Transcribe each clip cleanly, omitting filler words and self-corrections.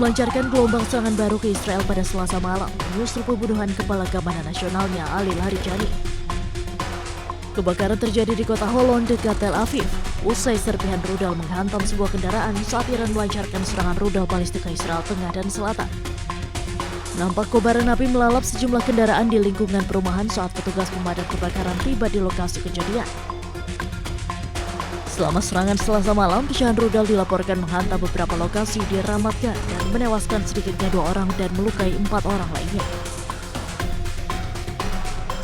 melancarkan gelombang serangan baru ke Israel pada Selasa malam, menyusul pembunuhan Kepala Keamanan Nasionalnya Ali Larijani. Kebakaran terjadi di kota Holon dekat Tel Aviv, usai serpihan rudal menghantam sebuah kendaraan saat Iran melancarkan serangan rudal balistik ke Israel Tengah dan Selatan. Nampak kobaran api melalap sejumlah kendaraan di lingkungan perumahan saat petugas pemadam kebakaran tiba di lokasi kejadian. Selama serangan Selasa malam, pecahan rudal dilaporkan menghantam beberapa lokasi di Ramat Gan dan menewaskan sedikitnya 2 orang dan melukai 4 orang lainnya.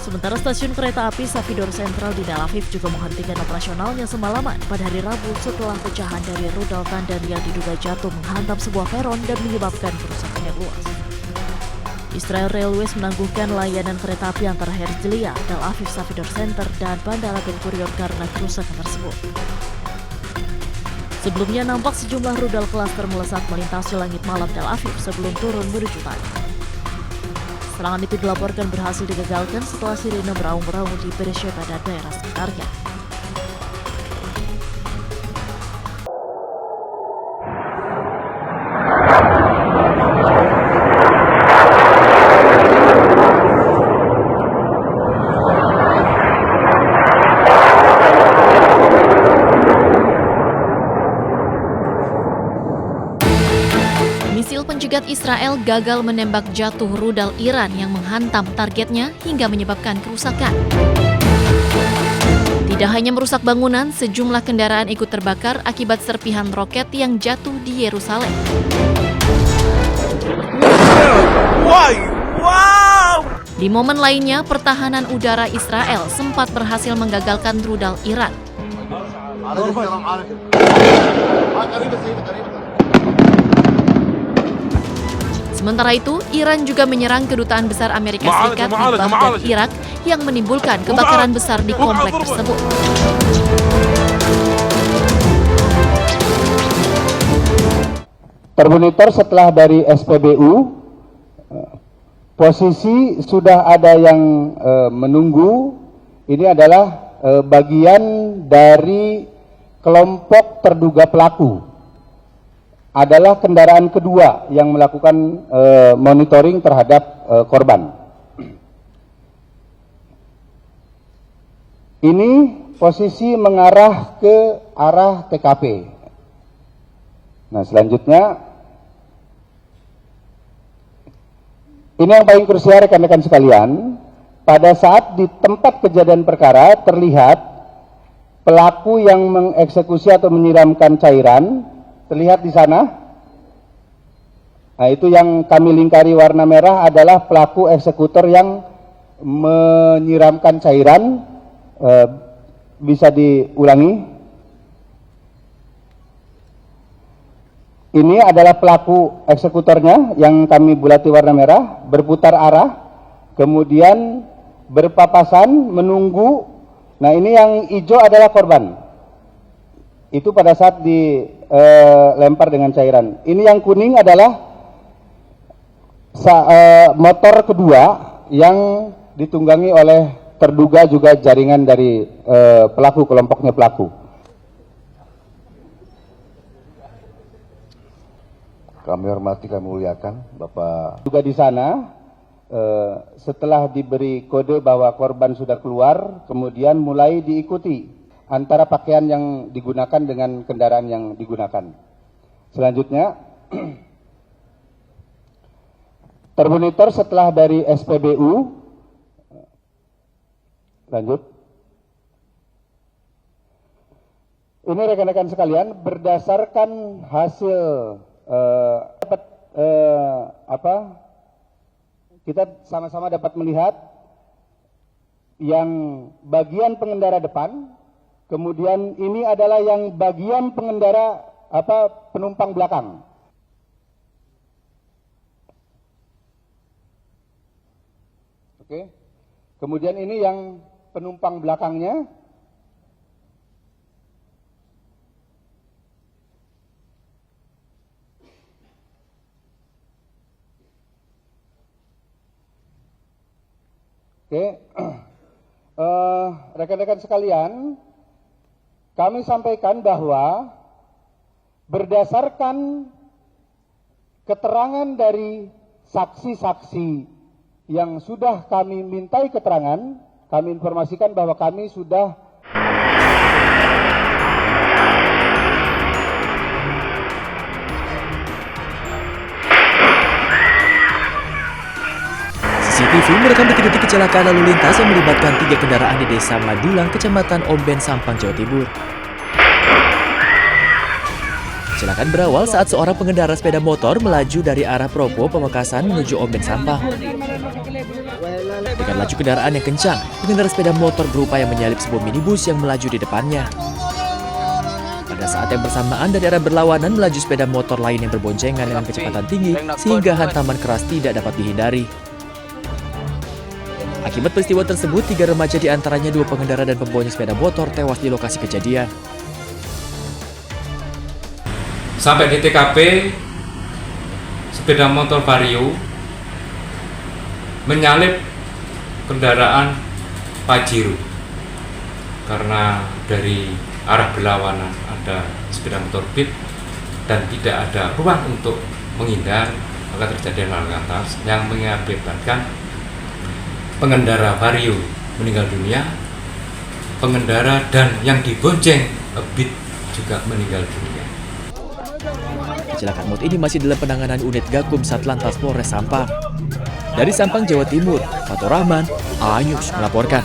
Sementara stasiun kereta api Safidor Sentral di Tel Aviv juga menghentikan operasionalnya semalaman pada hari Rabu setelah pecahan dari rudal tandan yang diduga jatuh menghantam sebuah peron dan menyebabkan kerusakan yang luas. Israel Railways menangguhkan layanan kereta api antara Herzliya, Tel Aviv Safidor Center, dan Bandara Ben Gurion karena kerusakan tersebut. Sebelumnya nampak sejumlah rudal klaster melesat melintasi langit malam Tel Aviv sebelum turun menuju Taiwan. Serangan itu dilaporkan berhasil digagalkan setelah sirene beraung-beraung di Beersheba dan daerah sekitarnya. Misil penjegat Israel gagal menembak jatuh rudal Iran yang menghantam targetnya hingga menyebabkan kerusakan. Tidak hanya merusak bangunan, sejumlah kendaraan ikut terbakar akibat serpihan roket yang jatuh di Yerusalem. Di momen lainnya, pertahanan udara Israel sempat berhasil menggagalkan rudal Iran. Sementara itu, Iran juga menyerang kedutaan besar Amerika Serikat di Baghdad, Irak, yang menimbulkan kebakaran besar di komplek tersebut. Termonitor setelah dari SPBU, posisi sudah ada yang menunggu. Ini adalah bagian dari kelompok terduga pelaku. Adalah kendaraan kedua yang melakukan monitoring terhadap korban. Ini posisi mengarah ke arah TKP. Nah, selanjutnya, ini yang paling krusial rekan-rekan sekalian. Pada saat di tempat kejadian perkara terlihat pelaku yang mengeksekusi atau menyiramkan cairan. Terlihat di sana. Nah, itu yang kami lingkari warna merah adalah pelaku eksekutor yang menyiramkan cairan. Bisa diulangi. Ini adalah pelaku eksekutornya yang kami bulati warna merah, berputar arah, kemudian berpapasan, menunggu. Nah, ini yang hijau adalah korban. Itu pada saat dilempar dengan cairan. Ini yang kuning adalah motor kedua yang ditunggangi oleh terduga juga jaringan dari pelaku, kelompoknya pelaku. Kami hormati, kami muliakan Bapak. Juga di sana, setelah diberi kode bahwa korban sudah keluar, kemudian mulai diikuti antara pakaian yang digunakan dengan kendaraan yang digunakan. Selanjutnya, termonitor setelah dari SPBU, lanjut. Ini rekan-rekan sekalian, berdasarkan hasil kita sama-sama dapat melihat yang bagian pengendara depan. Kemudian ini adalah yang bagian pengendara penumpang belakang. Oke. Kemudian ini yang penumpang belakangnya. Oke. Rekan-rekan sekalian, kami sampaikan bahwa berdasarkan keterangan dari saksi-saksi yang sudah kami mintai keterangan, kami informasikan bahwa kami sudah CCTV merekam detik-detik kecelakaan lalu lintas yang melibatkan 3 kendaraan di Desa Madulang, Kecamatan Omben, Sampang, Jawa Timur. Kecelakaan berawal saat seorang pengendara sepeda motor melaju dari arah Propo, Pamekasan menuju Omben, Sampang. Dengan laju kendaraan yang kencang, pengendara sepeda motor berupaya menyalip sebuah minibus yang melaju di depannya. Pada saat yang bersamaan dari arah berlawanan melaju sepeda motor lain yang berboncengan dengan kecepatan tinggi sehingga hantaman keras tidak dapat dihindari. Akibat peristiwa tersebut, 3 remaja diantaranya 2 pengendara dan pembonceng sepeda motor tewas di lokasi kejadian. Sampai di TKP, sepeda motor Vario menyalip kendaraan Pajero karena dari arah berlawanan ada sepeda motor Beat dan tidak ada ruang untuk menghindar, maka terjadi lalu lintas yang mengakibatkan pengendara Vario meninggal dunia, pengendara dan yang dibonceng Beat juga meninggal dunia. Kecelakaan maut ini masih dalam penanganan unit Gakum Satlantas Polres Sampang. Dari Sampang, Jawa Timur, Fatur Rahman, Anyus melaporkan.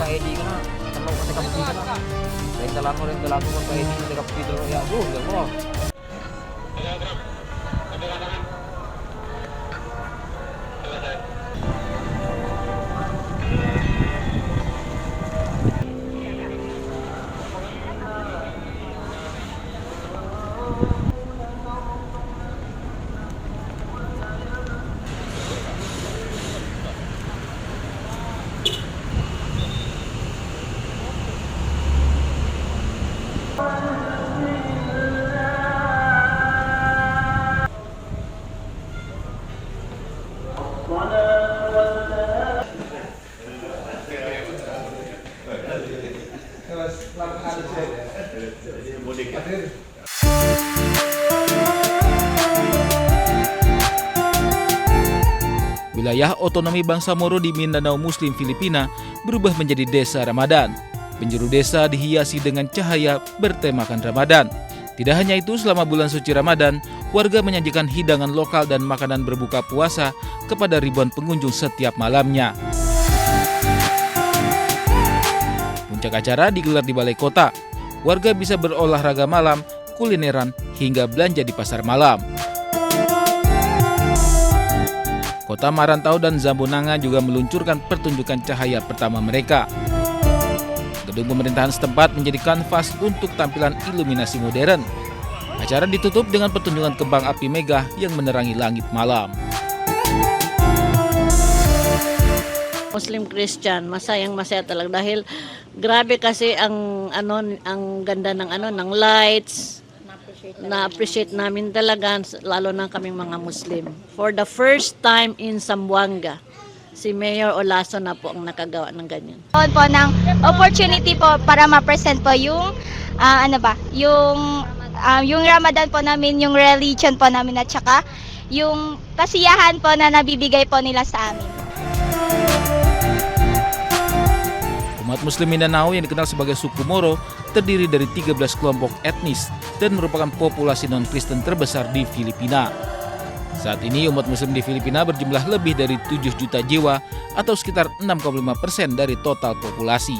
Wilayah otonomi Bangsa Moro di Mindanao Muslim Filipina berubah menjadi desa Ramadan. Penjuru desa dihiasi dengan cahaya bertemakan Ramadan. Tidak hanya itu, selama bulan suci Ramadan, warga menyajikan hidangan lokal dan makanan berbuka puasa kepada ribuan pengunjung setiap malamnya. Puncak acara digelar di Balai Kota. Warga bisa berolahraga malam, kulineran, hingga belanja di pasar malam. Kota Marantau dan Zambonanga juga meluncurkan pertunjukan cahaya pertama mereka. Gedung pemerintahan setempat menjadi kanvas untuk tampilan iluminasi modern. Acara ditutup dengan pertunjukan kembang api megah yang menerangi langit malam. Muslim Christian, masayang masaya talaga dahil grabe kasi ang ganda ng lights. Na-appreciate namin talaga, lalo na kaming mga Muslim. For the first time in Zamboanga, si Mayor Olaso na po ang nakagawa ng ganyan. Po ng opportunity po para ma-present po yung yung Ramadan po namin, yung religion po namin at saka yung kasiyahan po na nabibigay po nila sa amin. Umat Muslim Mindanao yang dikenal sebagai suku Moro terdiri dari 13 kelompok etnis dan merupakan populasi non-Kristen terbesar di Filipina. Saat ini umat Muslim di Filipina berjumlah lebih dari 7 juta jiwa atau sekitar 6,5% dari total populasi.